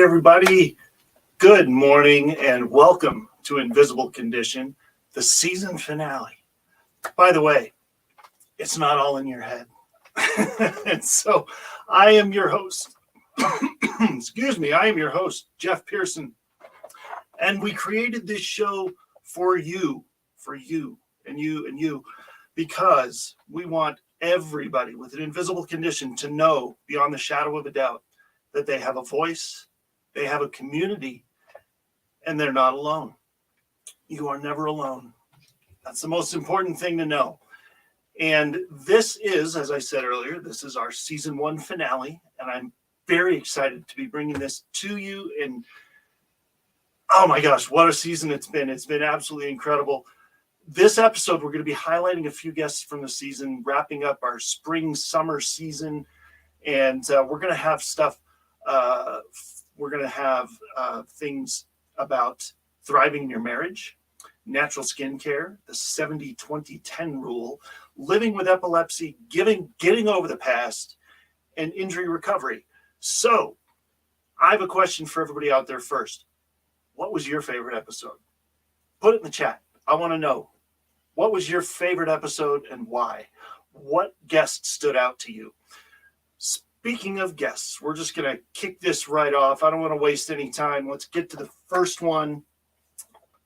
everybody. Good morning and welcome to Invisible Condition, the season finale. By the way, it's not all in your head. And so I am your host. Excuse me, I am your host, Jeff Pearson. And we created this show for you, and you, because we want everybody with an invisible condition to know beyond the shadow of a doubt that they have a voice, they have a community, and they're not alone. You are never alone. That's the most important thing to know. And this is, as I said earlier, this is our season 1 finale, and I'm very excited to be bringing this to you. And oh my gosh, what a season it's been. It's been absolutely incredible. This episode, we're going to be highlighting a few guests from the season, wrapping up our spring-summer season, and we're going to have stuff. We're going to have things about thriving in your marriage, natural skincare, the 70-20-10 rule, living with epilepsy, getting over the past, and injury recovery. So I have a question for everybody out there first. What was your favorite episode? Put it in the chat. I want to know. What was your favorite episode and why? What guest stood out to you? Speaking of guests, we're just going to kick this right off. I don't want to waste any time. Let's get to the first one.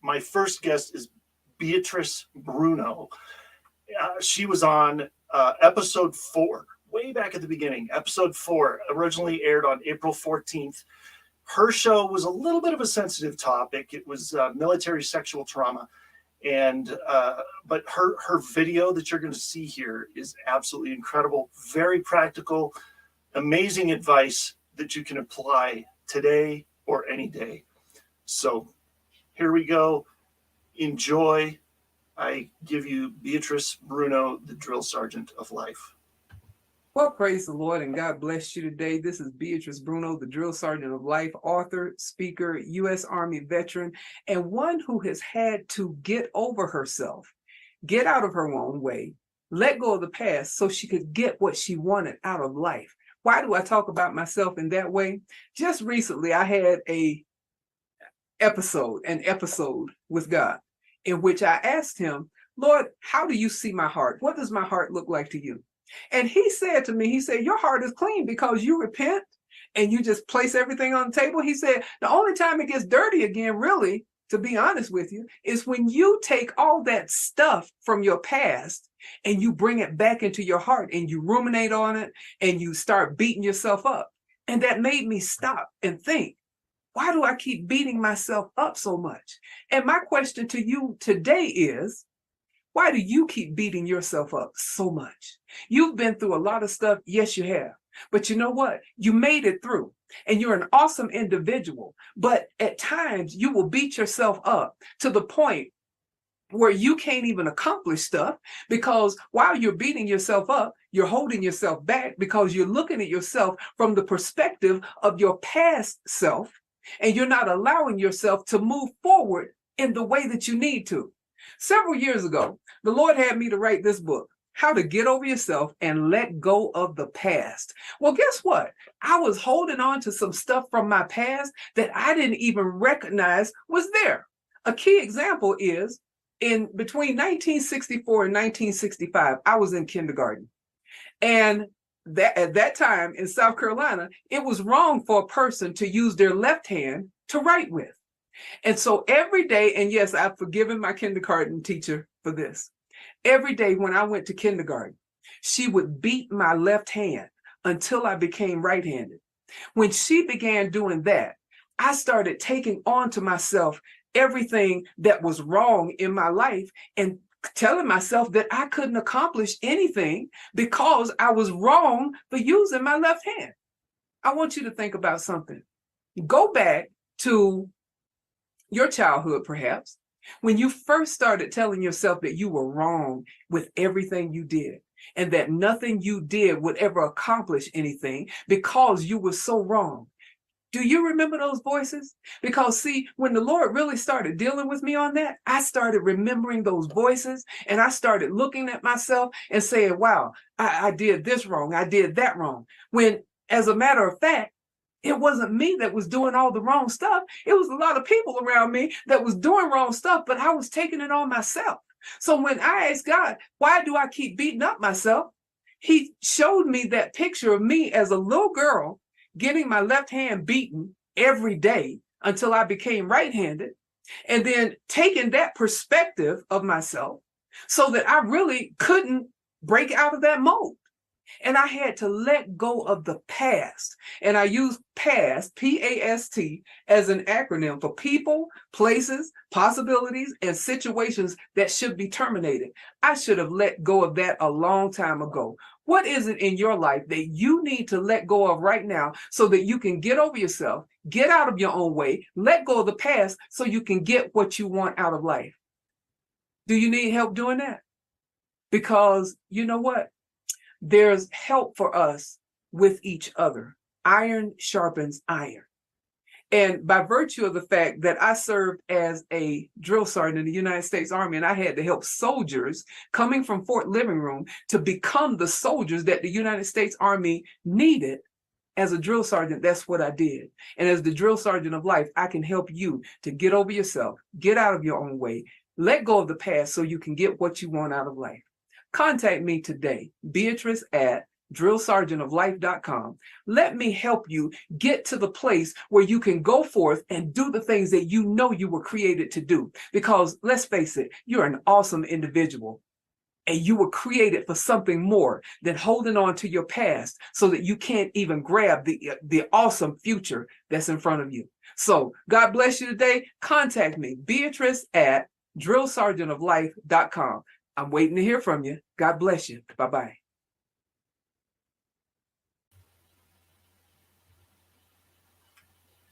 My first guest is Beatrice Bruno. She was on episode 4, way back at the beginning. Episode 4 originally aired on April 14th. Her show was a little bit of a sensitive topic. It was military sexual trauma. And but her video that you're going to see here is absolutely incredible, very practical, amazing advice that you can apply today or any day. So here we go. Enjoy. I give you Beatrice Bruno, the drill sergeant of life. Well, praise the Lord and God bless you today. This is Beatrice Bruno, the drill sergeant of life, author, speaker, U.S. Army veteran, and one who has had to get over herself, get out of her own way, let go of the past so she could get what she wanted out of life. Why do I talk about myself in that way? Just recently, I had an episode with God in which I asked him, Lord, how do you see my heart? What does my heart look like to you? And he said to me, he said, your heart is clean because you repent and you just place everything on the table. He said, the only time it gets dirty again, really, to be honest with you, is when you take all that stuff from your past and you bring it back into your heart and you ruminate on it and you start beating yourself up. And that made me stop and think, why do I keep beating myself up so much? And my question to you today is, why do you keep beating yourself up so much? You've been through a lot of stuff. Yes, you have. But you know what? You made it through and you're an awesome individual. But at times you will beat yourself up to the point where you can't even accomplish stuff because while you're beating yourself up, you're holding yourself back because you're looking at yourself from the perspective of your past self and you're not allowing yourself to move forward in the way that you need to. Several years ago, the Lord had me to write this book, How to Get Over Yourself and Let Go of the Past. Well, guess what? I was holding on to some stuff from my past that I didn't even recognize was there. A key example is in between 1964 and 1965, I was in kindergarten. And at that time in South Carolina, it was wrong for a person to use their left hand to write with. And so every day, and yes, I've forgiven my kindergarten teacher for this. Every day when I went to kindergarten, she would beat my left hand until I became right-handed. When she began doing that, I started taking on to myself everything that was wrong in my life and telling myself that I couldn't accomplish anything because I was wrong for using my left hand. I want you to think about something. Go back to your childhood, perhaps, when you first started telling yourself that you were wrong with everything you did and that nothing you did would ever accomplish anything because you were so wrong. Do you remember those voices? Because see, when the Lord really started dealing with me on that, I started remembering those voices and I started looking at myself and saying, wow, I did this wrong. I did that wrong. When, as a matter of fact, It wasn't me that was doing all the wrong stuff. It was a lot of people around me that was doing wrong stuff, but I was taking it on myself. So when I asked God, why do I keep beating up myself? He showed me that picture of me as a little girl getting my left hand beaten every day until I became right-handed, and then taking that perspective of myself so that I really couldn't break out of that mold. And I had to let go of the past. And I use PAST, P-A-S-T, as an acronym for people, places, possibilities, and situations that should be terminated. I should have let go of that a long time ago. What is it in your life that you need to let go of right now so that you can get over yourself, get out of your own way, let go of the past so you can get what you want out of life? Do you need help doing that? Because you know what? There's help for us with each other. Iron sharpens iron. And by virtue of the fact that I served as a drill sergeant in the United States Army, and I had to help soldiers coming from Fort Living Room to become the soldiers that the United States Army needed, as a drill sergeant, that's what I did. And as the drill sergeant of life, I can help you to get over yourself, get out of your own way, let go of the past so you can get what you want out of life. Contact me today, Beatrice at drillsergeantoflife.com. Let me help you get to the place where you can go forth and do the things that you know you were created to do. Because let's face it, you're an awesome individual. And you were created for something more than holding on to your past so that you can't even grab the awesome future that's in front of you. So God bless you today. Contact me, Beatrice at drillsergeantoflife.com. I'm waiting to hear from you. God bless you. Bye-bye.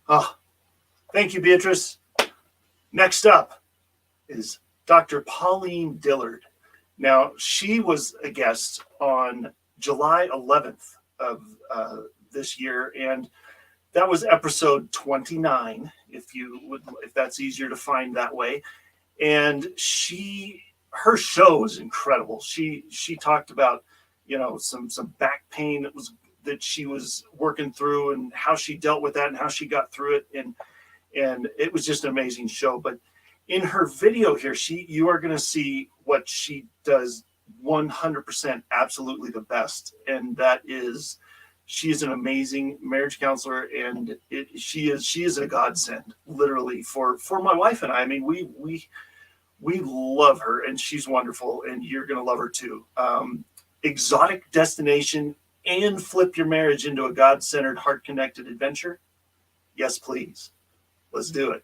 Oh, thank you, Beatrice. Next up is Dr. Pauline Dillard. Now, she was a guest on July 11th of this year, and that was episode 29, if that's easier to find that way. And her show is incredible. She talked about, some back pain that she was working through and how she dealt with that and how she got through it. And it was just an amazing show. But in her video here, you are going to see what she does 100% absolutely the best. And that is, she is an amazing marriage counselor, and she is a godsend, literally, for my wife and I. I mean, we love her, and she's wonderful, and you're going to love her too. Exotic destination and flip your marriage into a God-centered, heart-connected adventure? Yes, please. Let's do it.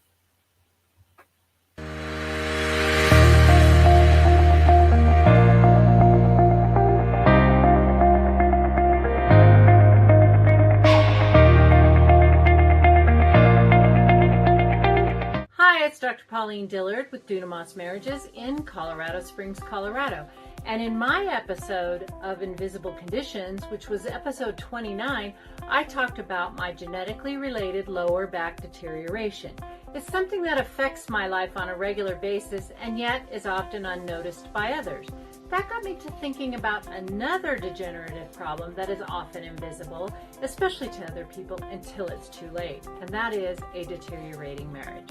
Hi, it's Dr. Pauline Dillard with Dunamis Marriages in Colorado Springs, Colorado. And in my episode of Invisible Conditions, which was episode 29, I talked about my genetically related lower back deterioration. It's something that affects my life on a regular basis and yet is often unnoticed by others. That got me to thinking about another degenerative problem that is often invisible, especially to other people until it's too late, and that is a deteriorating marriage.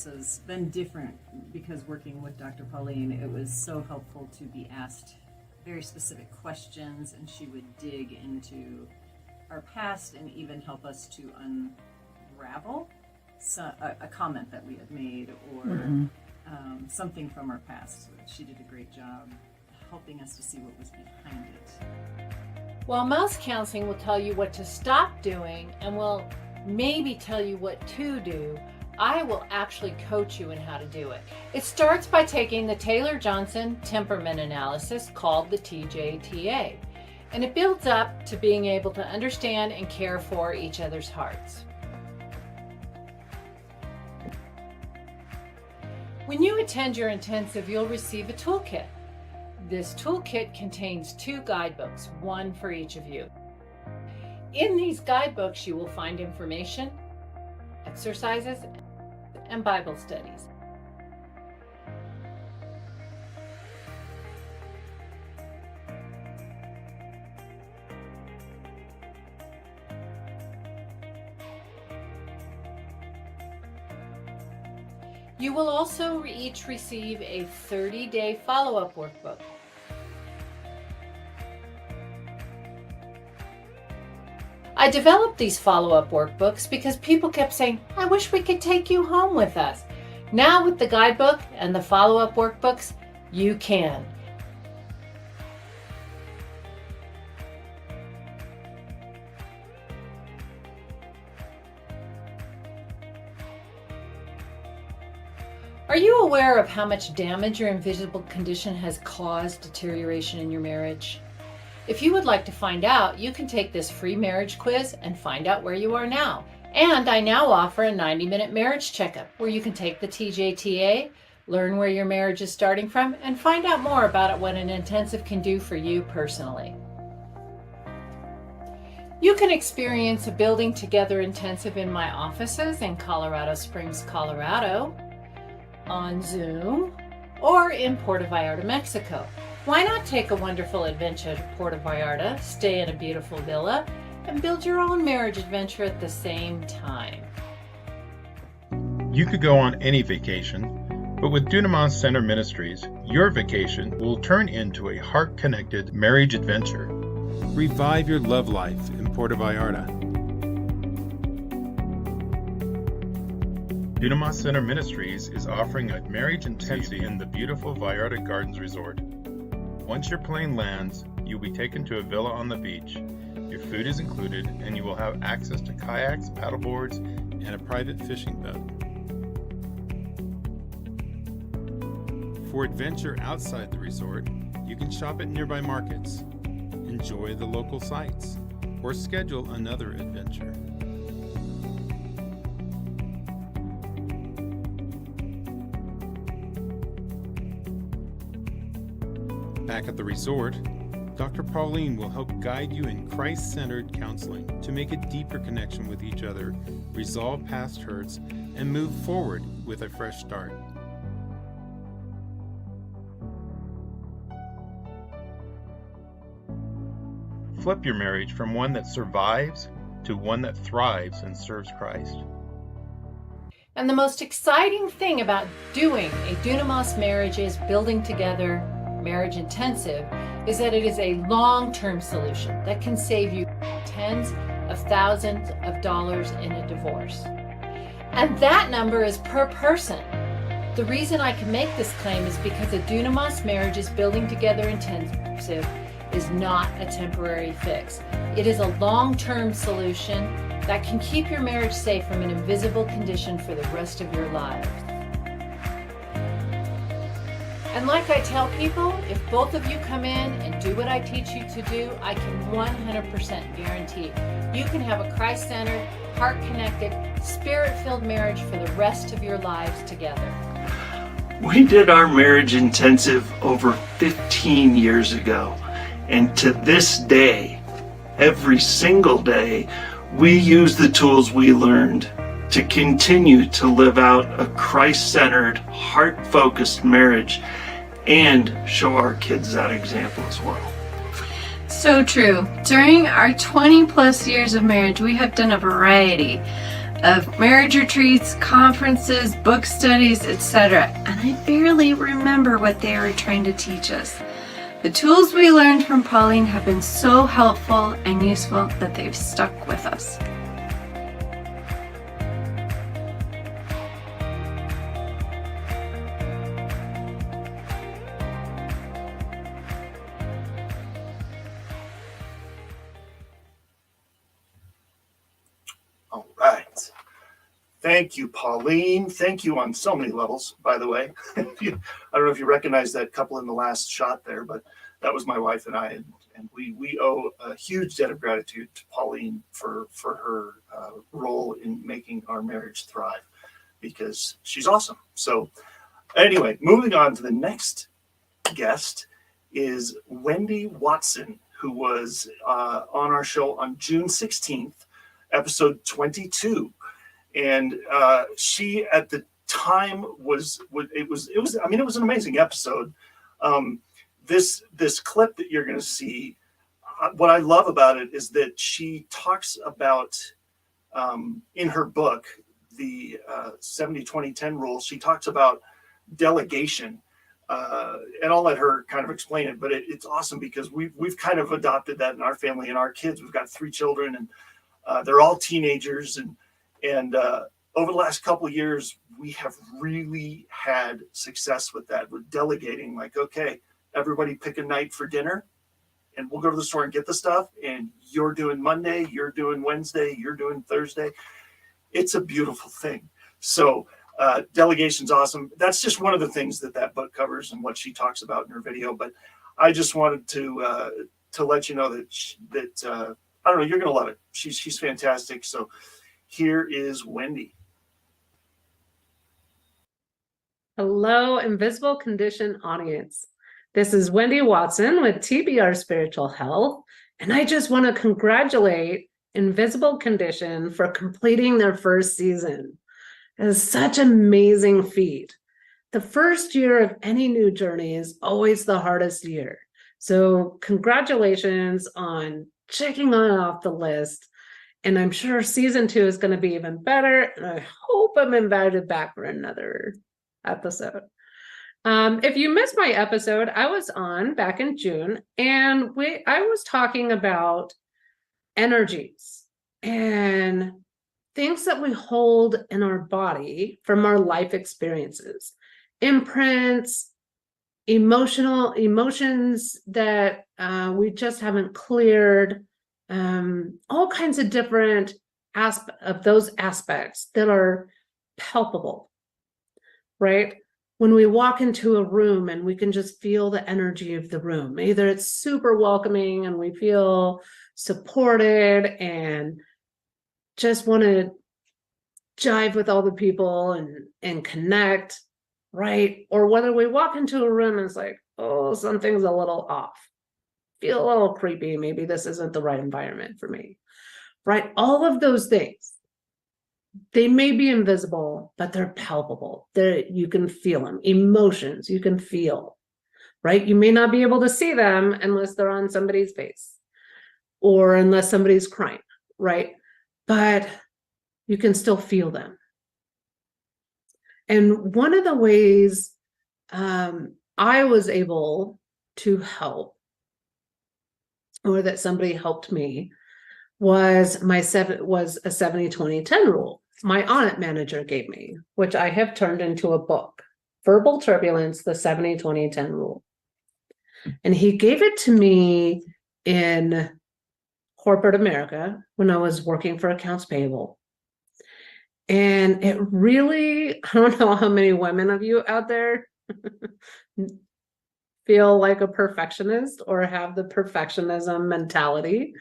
Has been different because working with Dr. Pauline, it was so helpful to be asked very specific questions, and she would dig into our past and even help us to unravel a comment that we had made or something from our past. She did a great job helping us to see what was behind it. While most counseling will tell you what to stop doing and will maybe tell you what to do, I will actually coach you in how to do it. It starts by taking the Taylor-Johnson temperament analysis called the TJTA, and it builds up to being able to understand and care for each other's hearts. When you attend your intensive, you'll receive a toolkit. This toolkit contains 2 guidebooks, one for each of you. In these guidebooks, you will find information, exercises, and Bible studies. You will also each receive a 30-day follow-up workbook. I developed these follow-up workbooks because people kept saying, I wish we could take you home with us. Now with the guidebook and the follow-up workbooks, you can. Are you aware of how much damage your invisible condition has caused deterioration in your marriage? If you would like to find out, you can take this free marriage quiz and find out where you are now. And I now offer a 90-minute marriage checkup where you can take the TJTA, learn where your marriage is starting from, and find out more about what an intensive can do for you personally. You can experience a Building Together intensive in my offices in Colorado Springs, Colorado, on Zoom, or in Puerto Vallarta, Mexico. Why not take a wonderful adventure to Puerto Vallarta, stay in a beautiful villa, and build your own marriage adventure at the same time? You could go on any vacation, but with Dunamis Center Ministries, your vacation will turn into a heart-connected marriage adventure. Revive your love life in Puerto Vallarta. Dunamis Center Ministries is offering a marriage intensity in the beautiful Vallarta Gardens Resort. Once your plane lands, you'll be taken to a villa on the beach. Your food is included, and you will have access to kayaks, paddleboards, And a private fishing boat. For adventure outside the resort, you can shop at nearby markets, enjoy the local sights, or schedule another adventure. Back at the resort, Dr. Pauline will help guide you in Christ-centered counseling to make a deeper connection with each other, resolve past hurts, and move forward with a fresh start. Flip your marriage from one that survives to one that thrives and serves Christ. And the most exciting thing about doing a Dunamis Marriages Building Together Marriage Intensive is that it is a long-term solution that can save you tens of thousands of dollars in a divorce. And that number is per person. The reason I can make this claim is because a Dunamis Marriages Building Together Intensive is not a temporary fix. It is a long-term solution that can keep your marriage safe from an invisible condition for the rest of your lives. And like I tell people, if both of you come in and do what I teach you to do, I can 100% guarantee you can have a Christ-centered, heart-connected, spirit-filled marriage for the rest of your lives together. We did our marriage intensive over 15 years ago, and to this day, every single day, we use the tools we learned to continue to live out a Christ-centered, heart-focused marriage and show our kids that example as well. So true. During our 20 plus years of marriage, we have done a variety of marriage retreats, conferences, book studies, etc. And I barely remember what they were trying to teach us. The tools we learned from Pauline have been so helpful and useful that they've stuck with us. Thank you, Pauline. Thank you on so many levels, by the way. I don't know if you recognize that couple in the last shot there, but that was my wife and I, and we owe a huge debt of gratitude to Pauline for her role in making our marriage thrive, because she's awesome. So anyway, moving on to the next guest is Wendy Watson, who was on our show on June 16th, episode 22. And she at the time was an amazing episode. This clip that you're going to see, what I love about it is that she talks about in her book, the 70-20-10 rule. She talks about delegation, and I'll let her kind of explain it. But it's awesome because we've kind of adopted that in our family and our kids. We've got 3 children, and they're all teenagers, and over the last couple of years, we have really had success with that, with delegating. Like, okay, everybody pick a night for dinner, and we'll go to the store and get the stuff. And you're doing Monday, you're doing Wednesday, you're doing Thursday. It's a beautiful thing. So delegation's awesome. That's just one of the things that book covers and what she talks about in her video. But I just wanted to let you know that I don't know, you're gonna love it. She's fantastic. So here is Wendy. Hello, Invisible Condition audience. This is Wendy Watson with TBR Spiritual Health, and I just want to congratulate Invisible Condition for completing their first season. It is such an amazing feat. The first year of any new journey is always the hardest year. So congratulations on checking on off the list. And I'm sure season 2 is going to be even better. And I hope I'm invited back for another episode. If you missed my episode, I was on back in June, and I was talking about energies and things that we hold in our body from our life experiences, imprints, emotions that we just haven't cleared. All kinds of different of those aspects that are palpable, right? When we walk into a room and we can just feel the energy of the room, either it's super welcoming and we feel supported and just want to jive with all the people and connect, right? Or whether we walk into a room and it's like, oh, something's a little off. Feel a little creepy. Maybe this isn't the right environment for me, right? All of those things, they may be invisible, but they're palpable. You can feel them. Emotions, you can feel, right? You may not be able to see them unless they're on somebody's face or unless somebody's crying, right? But you can still feel them. And one of the ways I was able to help, or that somebody helped me, was a 70-20-10 rule my audit manager gave me, which I have turned into a book, Verbal Turbulence, the 70-20-10 rule. And he gave it to me in corporate America when I was working for accounts payable. And it really, I don't know how many women of you out there feel like a perfectionist or have the perfectionism mentality,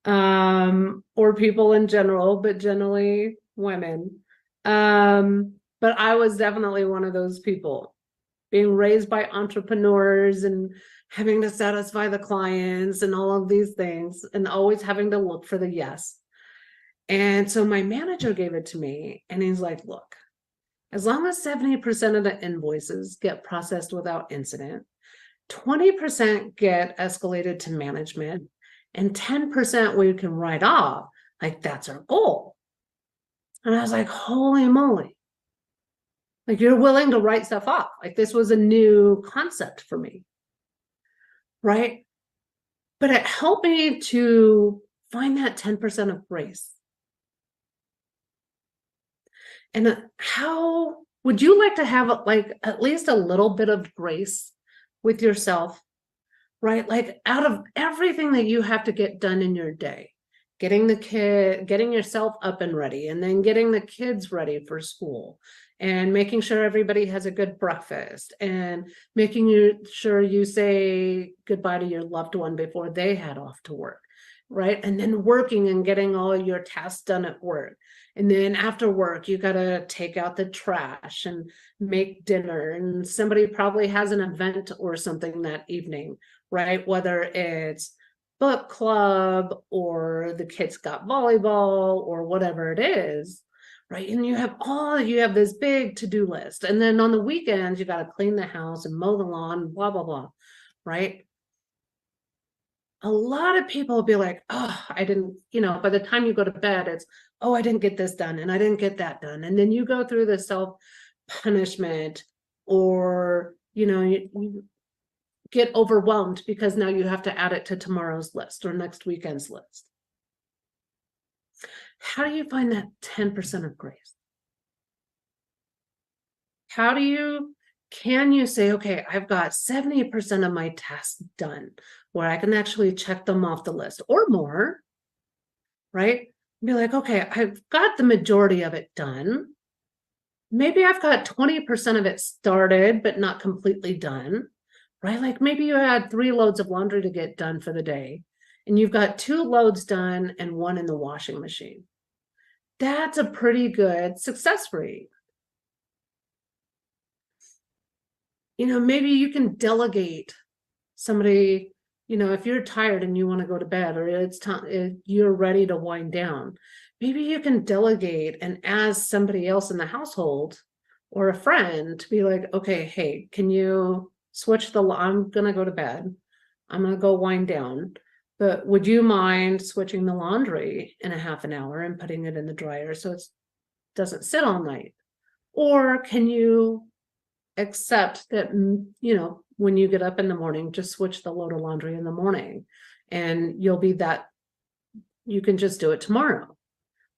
or people in general, but generally women. But I was definitely one of those people, being raised by entrepreneurs and having to satisfy the clients and all of these things, and always having to look for the yes. And so my manager gave it to me, and he's like, look, as long as 70% of the invoices get processed without incident, 20% get escalated to management, and 10% we can write off, like that's our goal. And I was like, holy moly. Like, you're willing to write stuff off. Like, this was a new concept for me, right? But it helped me to find that 10% of grace. And how would you like to have, like, at least a little bit of grace with yourself, right? Like, out of everything that you have to get done in your day, getting yourself up and ready, and then getting the kids ready for school, and making sure everybody has a good breakfast, and making sure you say goodbye to your loved one before they head off to work, right? And then working and getting all your tasks done at work. And then after work, you got to take out the trash and make dinner. And somebody probably has an event or something that evening, right? Whether it's book club or the kids got volleyball or whatever it is, right? And you have this big to-do list. And then on the weekends, you got to clean the house and mow the lawn, blah, blah, blah, right? A lot of people will be like, oh, I didn't, by the time you go to bed, it's, oh, I didn't get this done and I didn't get that done. And then you go through the self-punishment, or, you get overwhelmed because now you have to add it to tomorrow's list or next weekend's list. How do you find that 10% of grace? Can you say, okay, I've got 70% of my tasks done, where I can actually check them off the list or more, right? Be like, okay, I've got the majority of it done. Maybe I've got 20% of it started, but not completely done, right? Like maybe you had 3 loads of laundry to get done for the day, and you've got 2 loads done and 1 in the washing machine. That's a pretty good success rate. Maybe you can delegate somebody, if you're tired and you want to go to bed, or it's time, you're ready to wind down, maybe you can delegate and ask somebody else in the household or a friend to be like, okay, hey, can you switch I'm going to go to bed. I'm going to go wind down, but would you mind switching the laundry in a half an hour and putting it in the dryer so it doesn't sit all night? Or can you accept that, when you get up in the morning, just switch the load of laundry in the morning, and you can just do it tomorrow,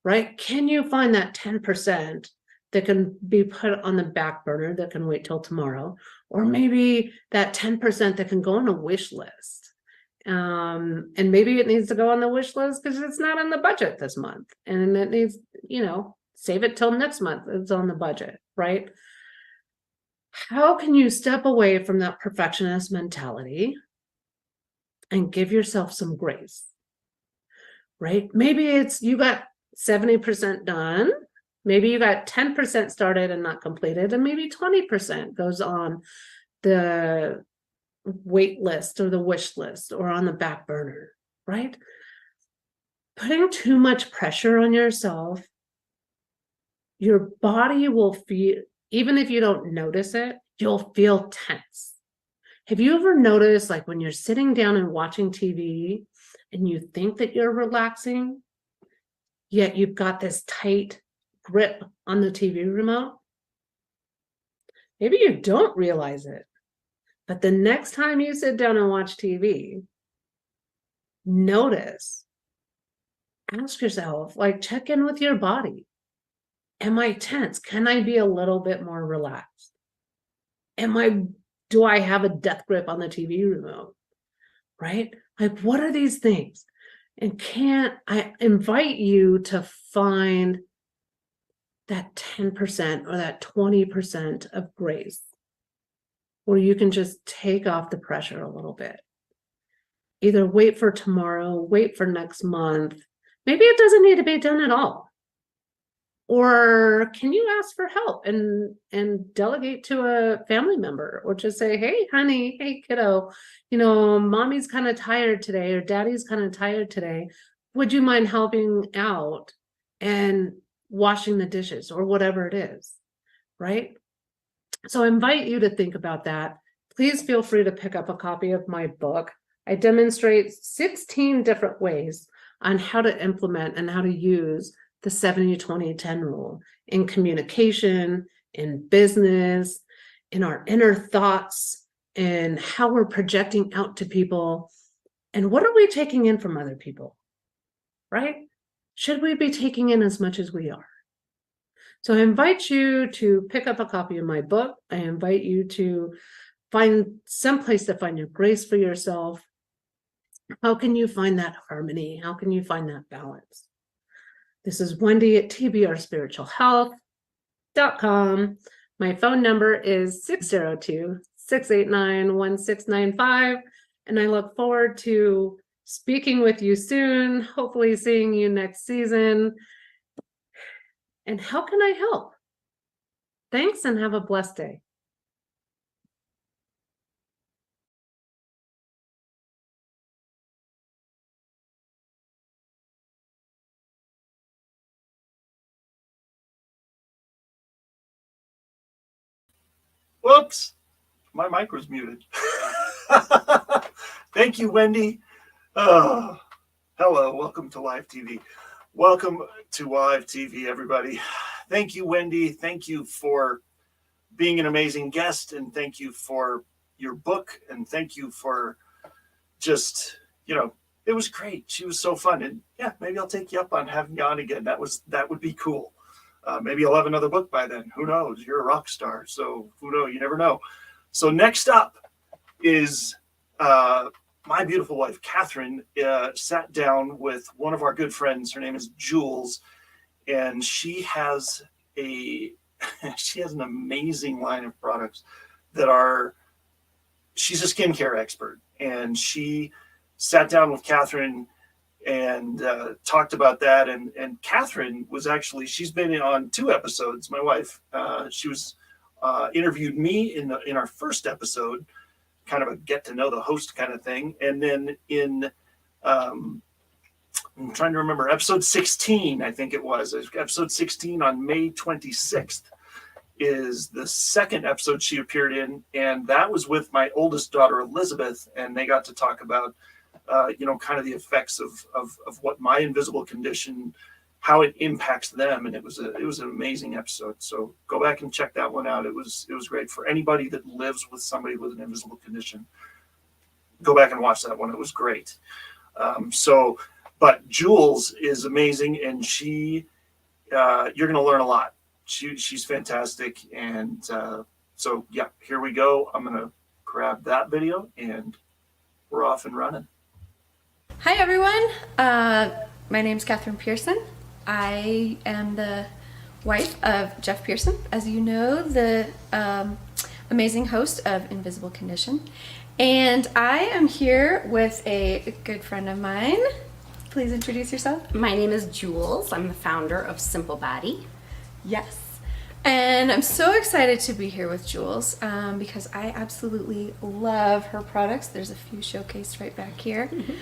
right? Can you find that 10% that can be put on the back burner that can wait till tomorrow? Or maybe that 10% that can go on a wish list. And maybe it needs to go on the wish list because it's not on the budget this month, and it needs, save it till next month. It's on the budget, right? How can you step away from that perfectionist mentality and give yourself some grace, right? Maybe it's you got 70% done. Maybe you got 10% started and not completed, and maybe 20% goes on the wait list or the wish list or on the back burner, right? Putting too much pressure on yourself, your body will feel, even if you don't notice it, you'll feel tense. Have you ever noticed, like when you're sitting down and watching TV and you think that you're relaxing, yet you've got this tight grip on the TV remote? Maybe you don't realize it, but the next time you sit down and watch TV, notice, ask yourself, like, check in with your body. Am I tense? Can I be a little bit more relaxed? Do I have a death grip on the TV remote? Right? Like, what are these things? And I invite you to find that 10% or that 20% of grace, where you can just take off the pressure a little bit. Either wait for tomorrow, wait for next month. Maybe it doesn't need to be done at all. Or can you ask for help and delegate to a family member, or just say, hey, honey, hey, kiddo, mommy's kind of tired today, or daddy's kind of tired today. Would you mind helping out and washing the dishes or whatever it is, right? So I invite you to think about that. Please feel free to pick up a copy of my book. I demonstrate 16 different ways on how to implement and how to use the 70-20-10 rule in communication, in business, in our inner thoughts, and how we're projecting out to people. And what are we taking in from other people, right? Should we be taking in as much as we are? So I invite you to pick up a copy of my book. I invite you to find some place to find your grace for yourself. How can you find that harmony? How can you find that balance? This is Wendy at tbrspiritualhealth.com. My phone number is 602-689-1695. And I look forward to speaking with you soon, hopefully seeing you next season. And how can I help? Thanks and have a blessed day. Whoops, my mic was muted. Thank you, Wendy. Oh, hello, welcome to Live TV. Welcome to Live TV, everybody. Thank you, Wendy. Thank you for being an amazing guest, and thank you for your book, and thank you for just, it was great. She was so fun, and yeah, maybe I'll take you up on having you on again. That would be cool. Maybe I'll have another book by then. Who knows? You're a rock star, so who knows? You never know. So next up is my beautiful wife, Catherine, sat down with one of our good friends. Her name is Jules, and she has an amazing line of products she's a skincare expert, and she sat down with Catherine and talked about that. And Catherine she's been on 2 episodes. My wife, she was interviewed me in our first episode, kind of a get to know the host kind of thing. And then in, I'm trying to remember, episode 16, I think it was episode 16 on May 26th is the second episode she appeared in. And that was with my oldest daughter, Elizabeth. And they got to talk about kind of the effects of what my invisible condition, how it impacts them. And it was an amazing episode. So go back and check that one out. It was great for anybody that lives with somebody with an invisible condition. Go back and watch that one. It was great. But Jules is amazing, and you're going to learn a lot. She's fantastic. And so yeah, here we go. I'm going to grab that video and we're off and running. Hi everyone, my name is Catherine Pearson. I am the wife of Jeff Pearson, as you know, the amazing host of Invisible Condition. And I am here with a good friend of mine. Please introduce yourself. My name is Jules. I'm the founder of Simple Body. Yes. And I'm so excited to be here with Jules because I absolutely love her products. There's a few showcased right back here. Mm-hmm.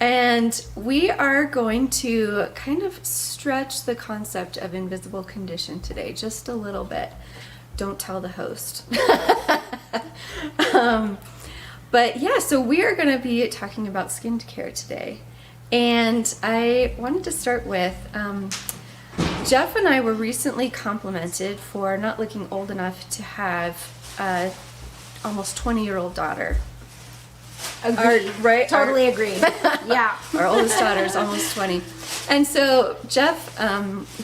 And we are going to kind of stretch the concept of invisible condition today just a little bit. Don't tell the host. But yeah, so we are going to be talking about skincare today. And I wanted to start with Jeff and I were recently complimented for not looking old enough to have a almost 20-year-old daughter. Agreed. Totally agreed. Yeah. Our oldest daughter is almost 20. And so Jeff,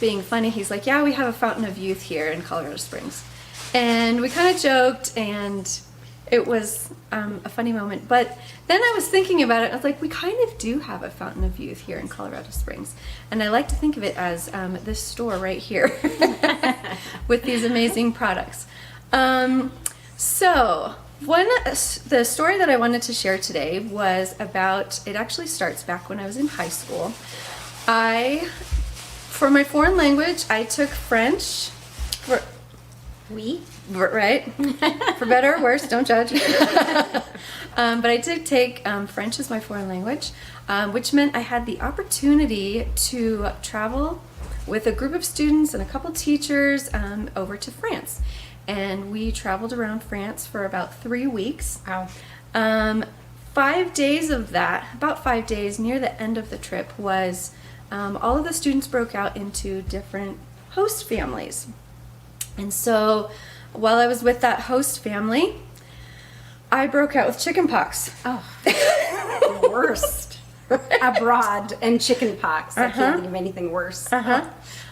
being funny, he's like, yeah, we have a fountain of youth here in Colorado Springs. And we kind of joked, and it was a funny moment. But then I was thinking about it. I was like, we kind of do have a fountain of youth here in Colorado Springs. And I like to think of it as this store right here with these amazing products. The story that I wanted to share today was about, it actually starts back when I was in high school. For my foreign language, I took French. Right? For better or worse, don't judge. But I did take French as my foreign language, which meant I had the opportunity to travel with a group of students and a couple teachers over to France. And we traveled around France for about 3 weeks. Wow. 5 days of that, about 5 days near the end of the trip, was all of the students broke out into different host families. And so while I was with that host family, I broke out with chickenpox. Oh, the worst. Abroad and chickenpox. I can't think of anything worse.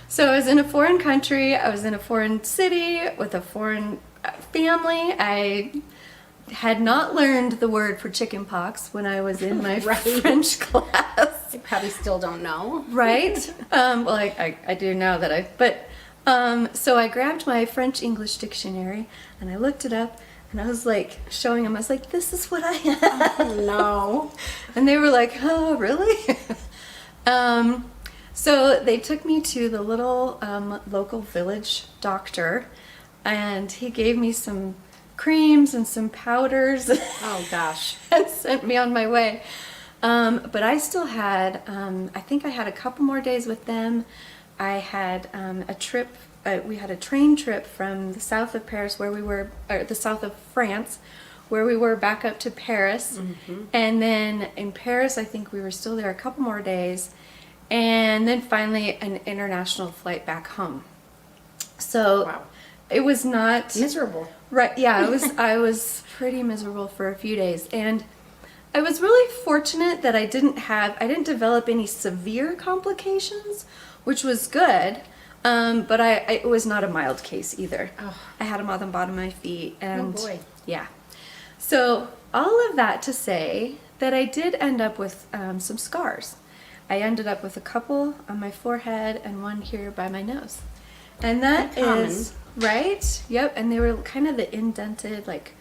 So I was in a foreign country, I was in a foreign city with a foreign family. I had not learned the word for chicken pox when I was in my Right. French class. You probably still don't know. Right? Well, I do now that so I grabbed my French English dictionary and I looked it up and I was like showing them, I was like, this is what I have. Oh, no. And they were like, oh, really? So they took me to the little local village doctor and he gave me some creams and some powders. Oh, gosh. And sent me on my way. But I still had, I think I had a couple more days with them. I had a trip, we had a train trip from the south of Paris where we were, or the south of France, where we were back up to Paris. And then in Paris, I think we were still there a couple more days. And then finally an international flight back home. So Wow. it was not Miserable. right. Yeah, I was pretty miserable for a few days. And I was really fortunate that I didn't develop any severe complications, which was good. But it was not a mild case either. Oh. I had them on the bottom of my feet and Oh, boy. yeah. So all of that to say that I did end up with some scars. I ended up with a couple on my forehead and one here by my nose. And that Common. is, right? Yep, and they were kind of the indented, like,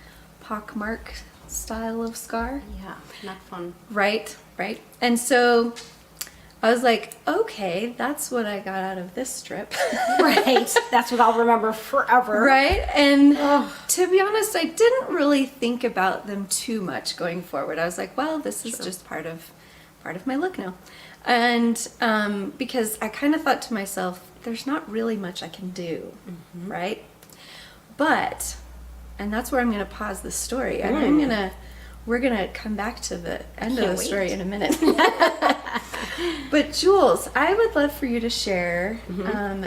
pockmark style of scar. Yeah, not fun. Right, right. And so I was like, okay, that's what I got out of this trip. Right. That's what I'll remember forever. Right? And to be honest, I didn't really think about them too much going forward. I was like, well, this is just part of my look now. And because I kind of thought to myself, there's not really much I can do, right? But, and that's where I'm going to pause the story. And we're going to come back to the end of the story in a minute. But Jules, I would love for you to share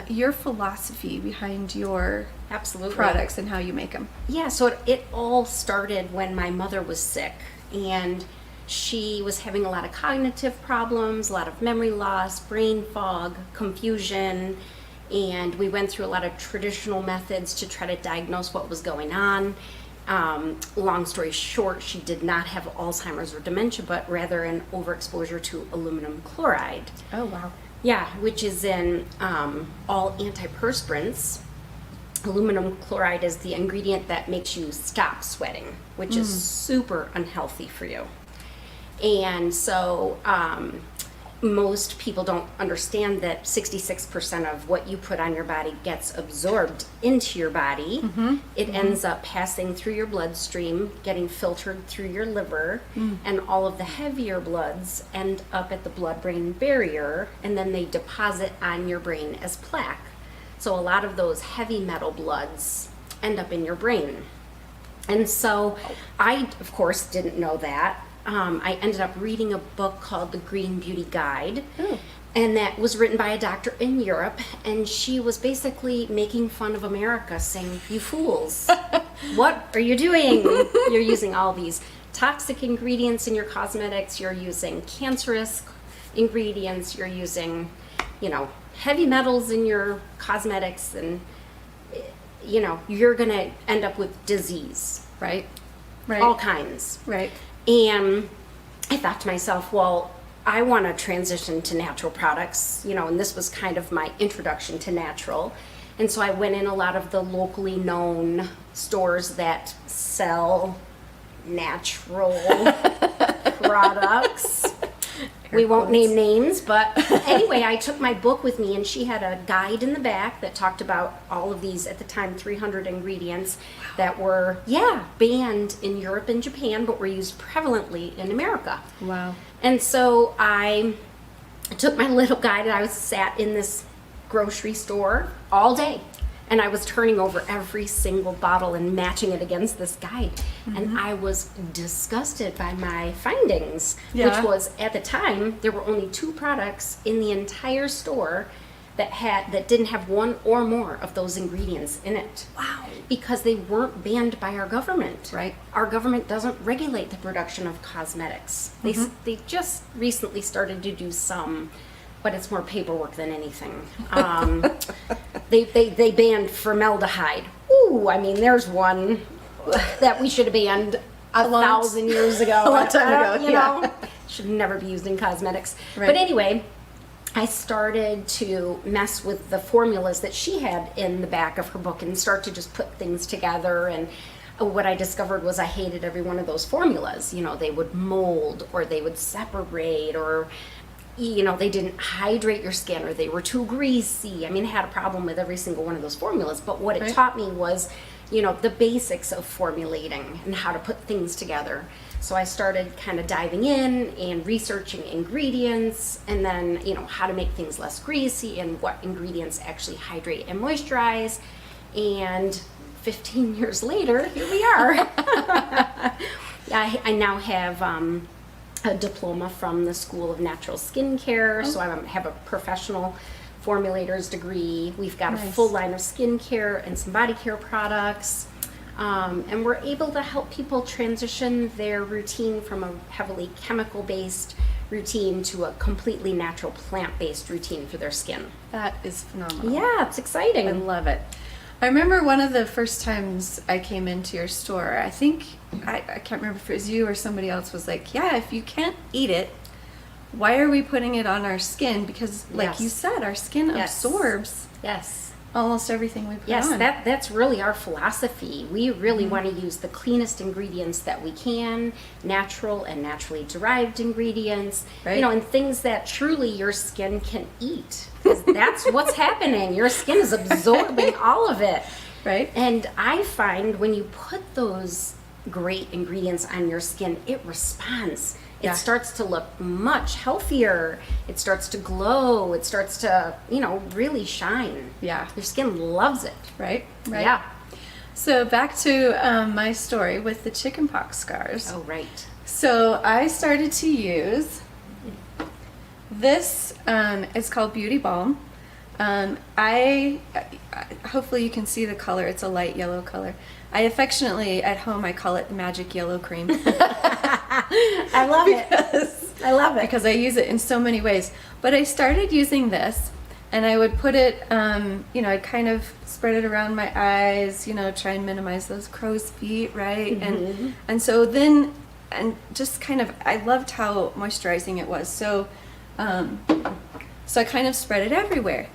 your philosophy behind your Absolutely. products and how you make them. Yeah, so it all started when my mother was sick, and she was having a lot of cognitive problems, a lot of memory loss, brain fog, confusion, and we went through a lot of traditional methods to try to diagnose what was going on. Long story short, she did not have Alzheimer's or dementia, but rather an overexposure to aluminum chloride. Oh, wow. Yeah, which is in all antiperspirants. Aluminum chloride is the ingredient that makes you stop sweating, which is super unhealthy for you. And so most people don't understand that 66% of what you put on your body gets absorbed into your body. It ends up passing through your bloodstream, getting filtered through your liver, and all of the heavier bloods end up at the blood-brain barrier, and then they deposit on your brain as plaque. So a lot of those heavy metal bloods end up in your brain. And so I, of course, didn't know that. I ended up reading a book called The Green Beauty Guide, and that was written by a doctor in Europe, and she was basically making fun of America, saying, you fools, what are you doing? You're using all these toxic ingredients in your cosmetics, you're using cancerous ingredients, you're using, heavy metals in your cosmetics, and, you're gonna end up with disease, right? Right. All kinds. Right. And I thought to myself, well, I want to transition to natural products, and this was kind of my introduction to natural. And so I went in a lot of the locally known stores that sell natural products. We won't name names, but anyway, I took my book with me, and she had a guide in the back that talked about all of these, at the time, 300 ingredients that were, banned in Europe and Japan, but were used prevalently in America. Wow. And so I took my little guide, and I was sat in this grocery store all day. And I was turning over every single bottle and matching it against this guide. And I was disgusted by my findings, which was, at the time, there were only 2 products in the entire store that didn't have one or more of those ingredients in it. Wow. Because they weren't banned by our government. Right. Our government doesn't regulate the production of cosmetics. They just recently started to do some, but it's more paperwork than anything. They banned formaldehyde. Ooh, I mean, there's one. that we should have banned a long- 1,000 years ago. a long time ago, You yeah. know, should never be used in cosmetics. Right. But anyway, I started to mess with the formulas that she had in the back of her book and start to just put things together. And what I discovered was I hated every one of those formulas. You know, they would mold, or they would separate, or, you know, they didn't hydrate your skin, or they were too greasy. I mean, I had a problem with every single one of those formulas. But what it Right. taught me was, you know, the basics of formulating and how to put things together. So I started kind of diving in and researching ingredients, and then, you know, how to make things less greasy and what ingredients actually hydrate and moisturize. And 15 years later, here we are. I now have a diploma from the School of Natural Skincare, so I have a professional formulator's degree. We've got a Nice. full line of skincare and some body care products. And we're able to help people transition their routine from a heavily chemical-based routine to a completely natural plant-based routine for their skin. That is phenomenal. Yeah, it's exciting. I love it. I remember one of the first times I came into your store, I think, I can't remember if it was you or somebody else, was like, yeah, if you can't eat it, why are we putting it on our skin? Because like Yes. you said, our skin Yes. absorbs Yes. almost everything we put Yes, on. that's really our philosophy. We really want to use the cleanest ingredients that we can, natural and naturally derived ingredients, Right. you know, and things that truly your skin can eat. 'Cause that's what's happening. Your skin is absorbing all of it. Right? And I find when you put those great ingredients on your skin, it responds. It Yeah. starts to look much healthier. It starts to glow. It starts to, you know, really shine. Yeah. Your skin loves it. Right? Right. Yeah. So back to my story with the chickenpox scars. Oh, right. So I started to use this. It's called Beauty Balm. I hopefully you can see the color. It's a light yellow color. I affectionately at home I call it magic yellow cream. I love it. I love it. Because I use it in so many ways. But I started using this, and I would put it, you know, I'd kind of spread it around my eyes, you know, try and minimize those crow's feet, right? And so then, and just kind of, I loved how moisturizing it was. So, so I kind of spread it everywhere.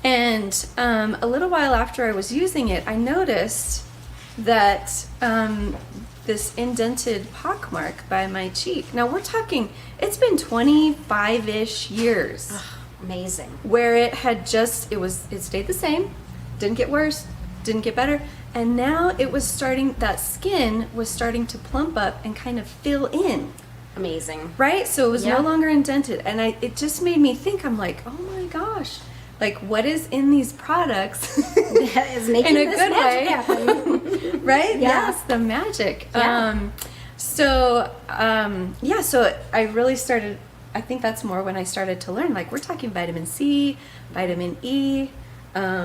And a little while after I was using it, I noticed that this indented pockmark by my cheek. Now we're talking, it's been 25-ish years Amazing. where it had just, it stayed the same, didn't get worse, didn't get better, and now it was starting, that skin was starting to plump up and kind of fill in, Amazing. right? So it was Yeah. no longer indented, and it just made me think, I'm like, oh my gosh, like what is in these products? That is making In a this good magic way. happen. Right? Yeah. Yes, the magic. Yeah. So I really started, I think that's more when I started to learn, like we're talking vitamin C, vitamin E,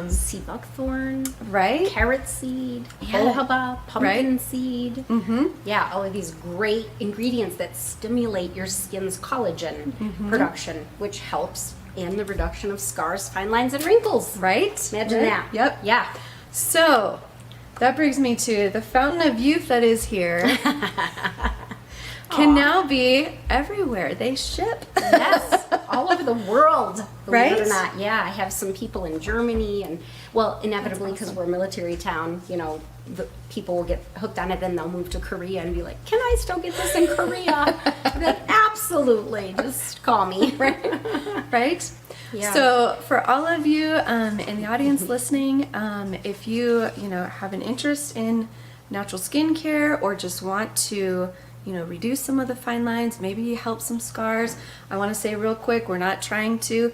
Sea buckthorn, right? carrot seed, Yeah. jojoba, pumpkin seed. Mm-hmm. Yeah, all of these great ingredients that stimulate your skin's collagen production, which helps in the reduction of scars, fine lines, and wrinkles. Right? Imagine Right? that. Yep. Yeah. So that brings me to the fountain of youth that is here. Can now be everywhere. They ship. Yes, all over the world, believe it or Right? not. Yeah, I have some people in Germany, and well, inevitably because we're a military town, you know, the people will get hooked on it, then they'll move to Korea and be like, "Can I still get this in Korea?" I'm like, absolutely, just call me. Right? Yeah. So for all of you in the audience listening, if you have an interest in natural skincare or just want to reduce some of the fine lines, maybe help some scars, I want to say real quick, we're not trying to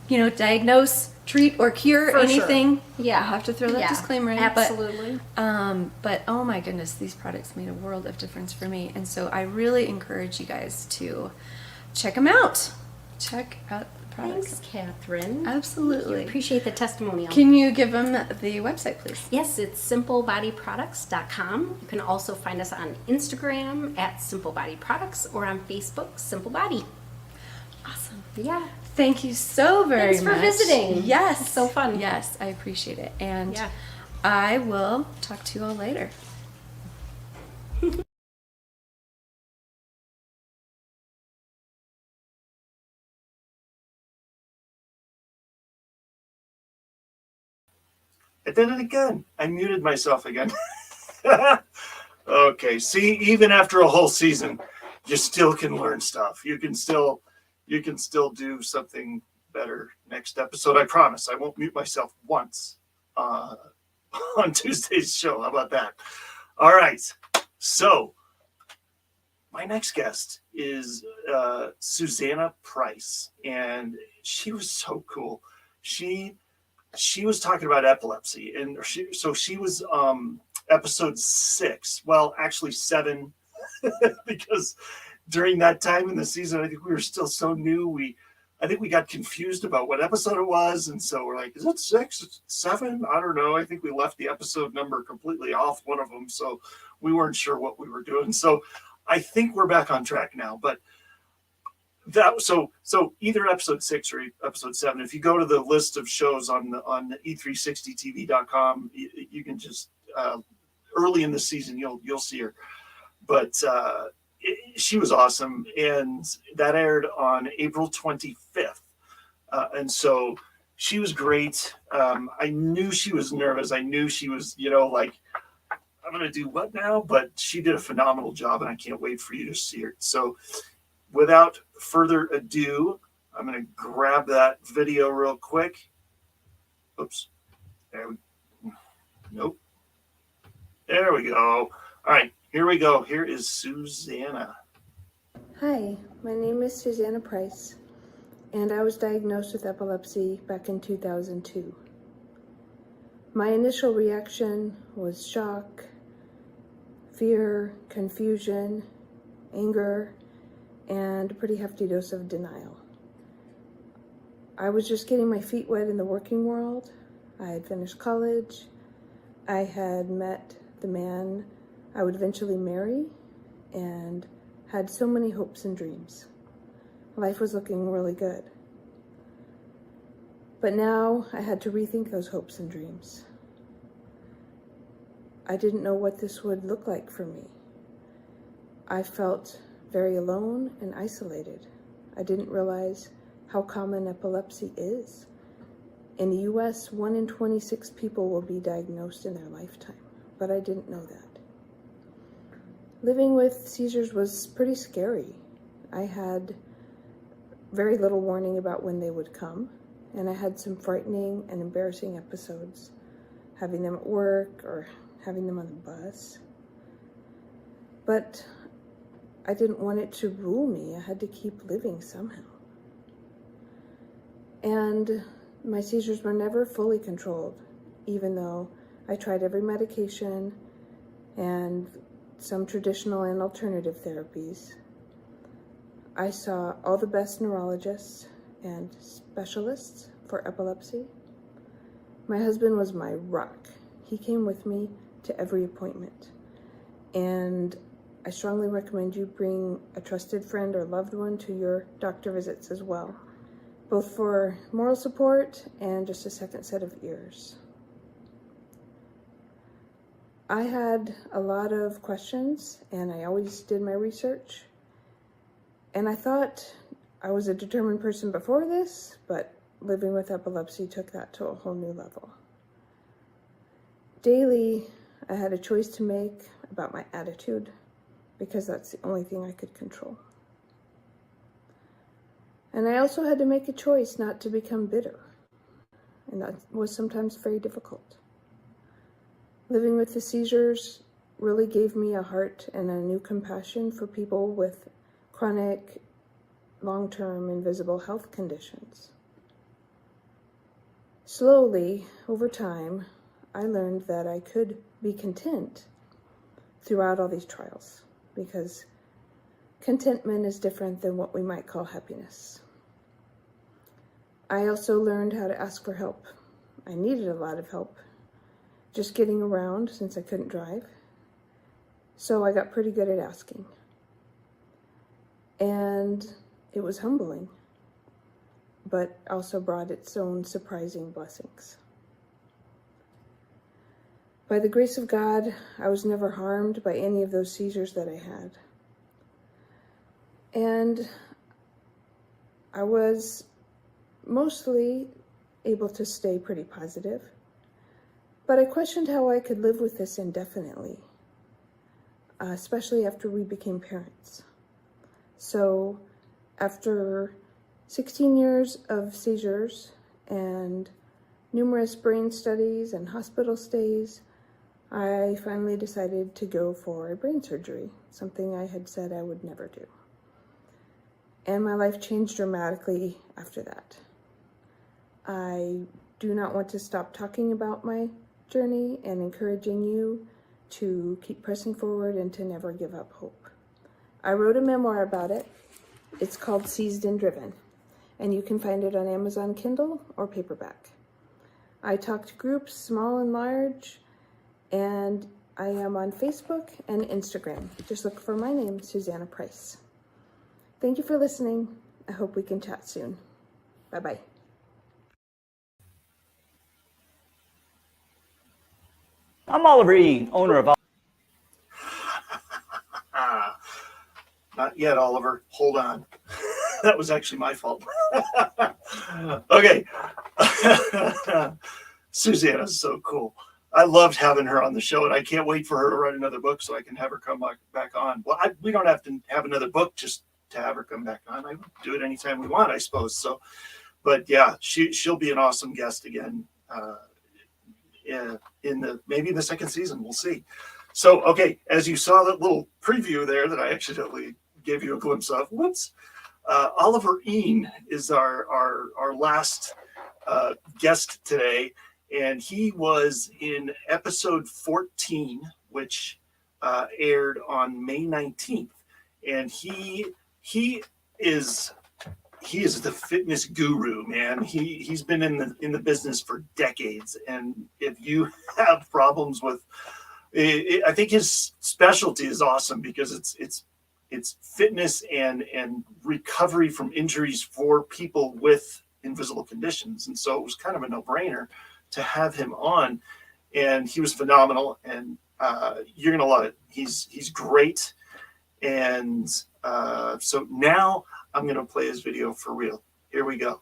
diagnose, treat, or cure For sure. anything. Yeah. I have to throw that Yeah, disclaimer in. absolutely. But oh my goodness, these products made a world of difference for me, and so I really encourage you guys to check them out. Check out the products. Thanks, Catherine. Absolutely. Appreciate the testimonial. Can you give them the website, please? Yes, it's simplebodyproducts.com. You can also find us on Instagram at Simple Body Products or on Facebook, Simple Body. Awesome. Yeah. Thank you so very Thanks for much. visiting. Yes. It's so fun. Yes, I appreciate it. And Yeah. I will talk to you all later. I did it again. I muted myself again. Okay, see, even after a whole season, you still can learn stuff. You can still do something better next episode. I promise. I won't mute myself once on Tuesday's show. How about that? All right. So my next guest is Suzanna Price, and she was so cool. She was talking about epilepsy, and she was episode 6. Well, actually 7, because during that time in the season, I think we were still so new. I think we got confused about what episode it was, and so we're like, is it 6, 7? I don't know. I think we left the episode number completely off one of them, so we weren't sure what we were doing. So I think we're back on track now, but that so either episode 6 or episode 7. If you go to the list of shows on e360tv.com, you can just early in the season you'll see her. But she was awesome, and that aired on April 25th, and so she was great. I knew she was nervous. I knew she was, like, I'm gonna do what now? But she did a phenomenal job, and I can't wait for you to see her. So without further ado, I'm going to grab that video real quick. Oops. Nope. There we go. All right, here we go. Here is Suzanna. Hi, my name is Suzanna Price, and I was diagnosed with epilepsy back in 2002. My initial reaction was shock, fear, confusion, anger, and a pretty hefty dose of denial. I was just getting my feet wet in the working world. I had finished college. I had met the man I would eventually marry and had so many hopes and dreams. Life was looking really good. But now I had to rethink those hopes and dreams. I didn't know what this would look like for me. I felt very alone and isolated. I didn't realize how common epilepsy is. In the US, 1 in 26 people will be diagnosed in their lifetime, but I didn't know that. Living with seizures was pretty scary. I had very little warning about when they would come, and I had some frightening and embarrassing episodes, having them at work or having them on the bus. But I didn't want it to rule me. I had to keep living somehow. And my seizures were never fully controlled, even though I tried every medication and some traditional and alternative therapies. I saw all the best neurologists and specialists for epilepsy. My husband was my rock. He came with me to every appointment. And I strongly recommend you bring a trusted friend or loved one to your doctor visits as well, both for moral support and just a second set of ears. I had a lot of questions, and I always did my research. And I thought I was a determined person before this, but living with epilepsy took that to a whole new level. Daily, I had a choice to make about my attitude, because that's the only thing I could control. And I also had to make a choice not to become bitter, and that was sometimes very difficult. Living with the seizures really gave me a heart and a new compassion for people with chronic, long-term, invisible health conditions. Slowly, over time, I learned that I could be content throughout all these trials, because contentment is different than what we might call happiness. I also learned how to ask for help. I needed a lot of help just getting around since I couldn't drive, so I got pretty good at asking. And it was humbling, but also brought its own surprising blessings. By the grace of God, I was never harmed by any of those seizures that I had. And I was mostly able to stay pretty positive. But I questioned how I could live with this indefinitely, especially after we became parents. So after 16 years of seizures and numerous brain studies and hospital stays, I finally decided to go for a brain surgery, something I had said I would never do. And my life changed dramatically after that. I do not want to stop talking about my journey and encouraging you to keep pressing forward and to never give up hope. I wrote a memoir about it. It's called Seized and Driven, and you can find it on Amazon Kindle or paperback. I talk to groups, small and large, and I am on Facebook and Instagram. Just look for my name, Suzanna Price. Thank you for listening. I hope we can chat soon. Bye-bye. I'm Oliver Eehn, owner of... Not yet, Oliver. Hold on. That was actually my fault. Okay. Susanna's so cool. I loved having her on the show, and I can't wait for her to write another book so I can have her come back on. Well, we don't have to have another book just to have her come back on. I do it anytime we want, I suppose. So, but yeah, she'll be an awesome guest again in maybe the second season. We'll see. So, okay, as you saw that little preview there that I accidentally gave you a glimpse of, whoops. Oliver Eehn is our last guest today, and he was in episode 14, which aired on May 19th. And he is the fitness guru, man. He's been in the business for decades, and if you have problems with, I think his specialty is awesome because it's fitness and recovery from injuries for people with invisible conditions. And so it was kind of a no-brainer to have him on, and he was phenomenal, and you're gonna love it. He's great. And so now I'm gonna play his video for real. Here we go.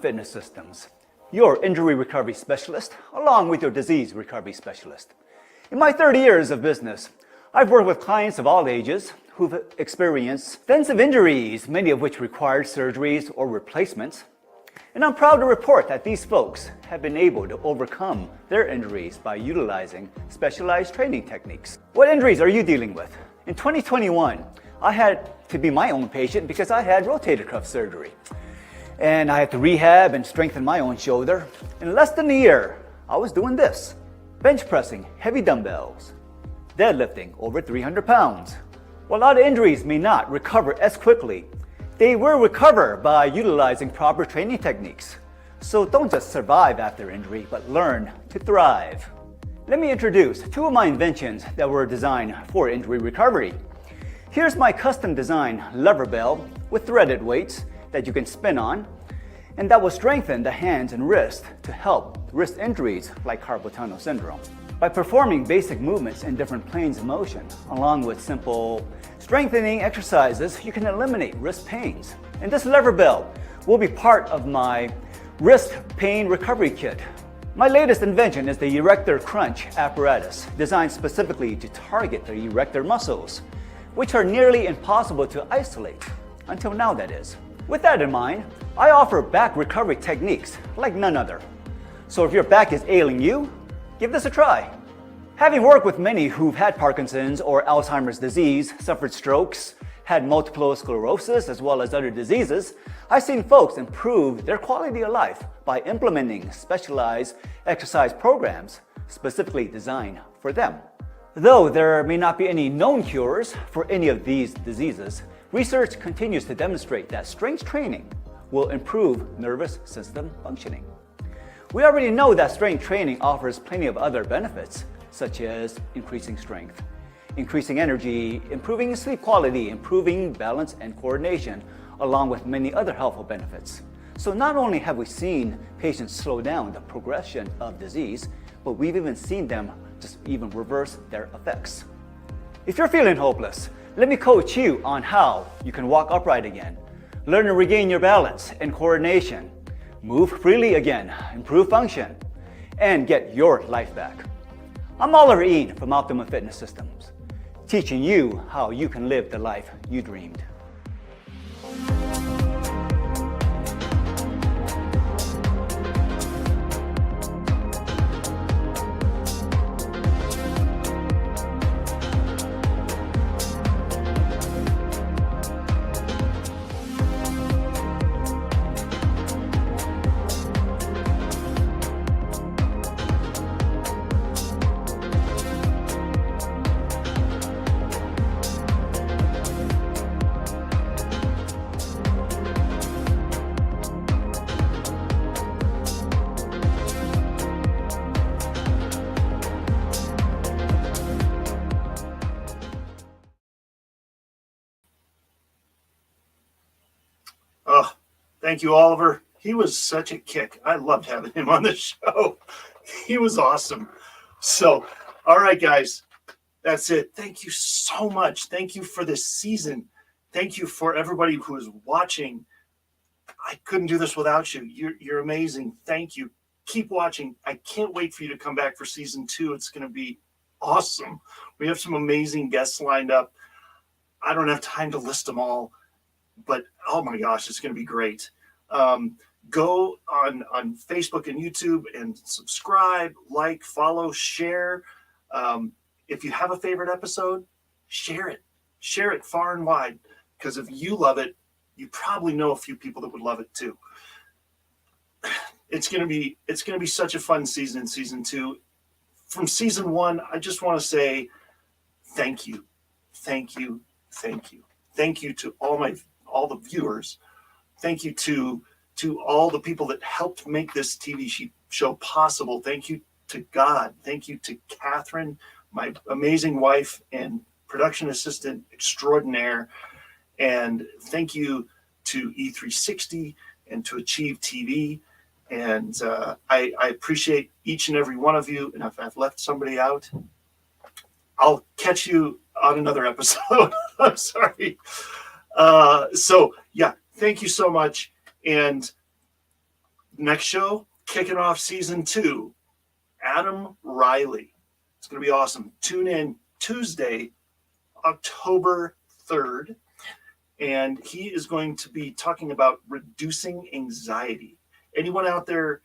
Fitness Systems, your injury recovery specialist, along with your disease recovery specialist. In my 30 years of business, I've worked with clients of all ages who've experienced extensive injuries, many of which required surgeries or replacements. And I'm proud to report that these folks have been able to overcome their injuries by utilizing specialized training techniques. What injuries are you dealing with? In 2021, I had to be my own patient because I had rotator cuff surgery. And I had to rehab and strengthen my own shoulder. In less than a year, I was doing this: bench pressing heavy dumbbells, deadlifting over 300 pounds. While a lot of injuries may not recover as quickly, they will recover by utilizing proper training techniques. So don't just survive after injury, but learn to thrive. Let me introduce two of my inventions that were designed for injury recovery. Here's my custom designed lever bell with threaded weights that you can spin on, and that will strengthen the hands and wrists to help wrist injuries like carpal tunnel syndrome. By performing basic movements in different planes of motion, along with simple strengthening exercises, you can eliminate wrist pains. And this lever bell will be part of my wrist pain recovery kit. My latest invention is the erector crunch apparatus, designed specifically to target the erector muscles, which are nearly impossible to isolate, until now that is. With that in mind, I offer back recovery techniques like none other. So if your back is ailing you, give this a try. Having worked with many who've had Parkinson's or Alzheimer's disease, suffered strokes, had multiple sclerosis, as well as other diseases, I've seen folks improve their quality of life by implementing specialized exercise programs specifically designed for them. Though there may not be any known cures for any of these diseases, research continues to demonstrate that strength training will improve nervous system functioning. We already know that strength training offers plenty of other benefits, such as increasing strength, increasing energy, improving sleep quality, improving balance and coordination, along with many other helpful benefits. So not only have we seen patients slow down the progression of disease, but we've even seen them just even reverse their effects. If you're feeling hopeless, let me coach you on how you can walk upright again, learn to regain your balance and coordination, move freely again, improve function, and get your life back. I'm Oliver Eehn from Optimum Fitness Systems, teaching you how you can live the life you dreamed. Oh, thank you, Oliver. He was such a kick. I loved having him on the show. He was awesome. So, all right, guys, that's it. Thank you so much. Thank you for this season. Thank you for everybody who is watching. I couldn't do this without you. You're amazing. Thank you. Keep watching. I can't wait for you to come back for season 2. It's going to be awesome. We have some amazing guests lined up. I don't have time to list them all, but oh my gosh, it's going to be great. Go on Facebook and YouTube and subscribe, like, follow, share. If you have a favorite episode, share it far and wide, because if you love it, you probably know a few people that would love it too. It's going to be such a fun season in season 2. From season 1, I just want to say thank you to all the viewers. Thank you to all the people that helped make this TV show possible. Thank you to God. Thank you to Catherine, my amazing wife and production assistant extraordinaire. And thank you to E360 and to Achieve TV. And I appreciate each and every one of you. And if I've left somebody out, I'll catch you on another episode. I'm sorry. So yeah, thank you so much. And next show, kicking off season 2, Adam Riley. It's going to be awesome. Tune in Tuesday, October 3rd. And he is going to be talking about reducing anxiety. Anyone out there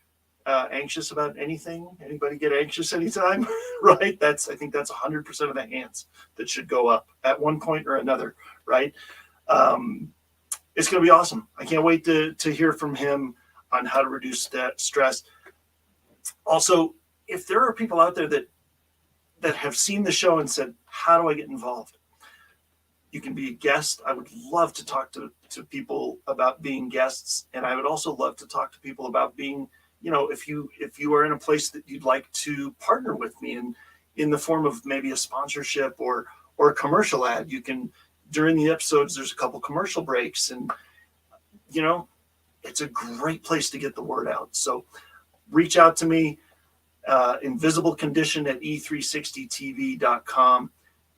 anxious about anything? Anybody get anxious anytime? Right? I think that's 100% of the hands that should go up at one point or another, right? It's going to be awesome. I can't wait to hear from him on how to reduce that stress. Also, if there are people out there that have seen the show and said, how do I get involved? You can be a guest. I would love to talk to people about being guests. And I would also love to talk to people about being, if you are in a place that you'd like to partner with me in the form of maybe a sponsorship or a commercial ad. You can, during the episodes, there's a couple commercial breaks, and it's a great place to get the word out. So reach out to me, invisiblecondition at e360tv.com,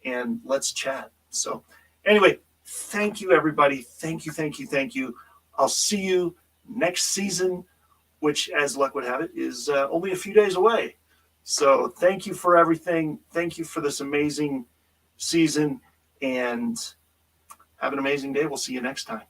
and let's chat. So anyway, thank you, everybody. Thank you. I'll see you next season, which, as luck would have it, is only a few days away. So thank you for everything. Thank you for this amazing season, and have an amazing day. We'll see you next time.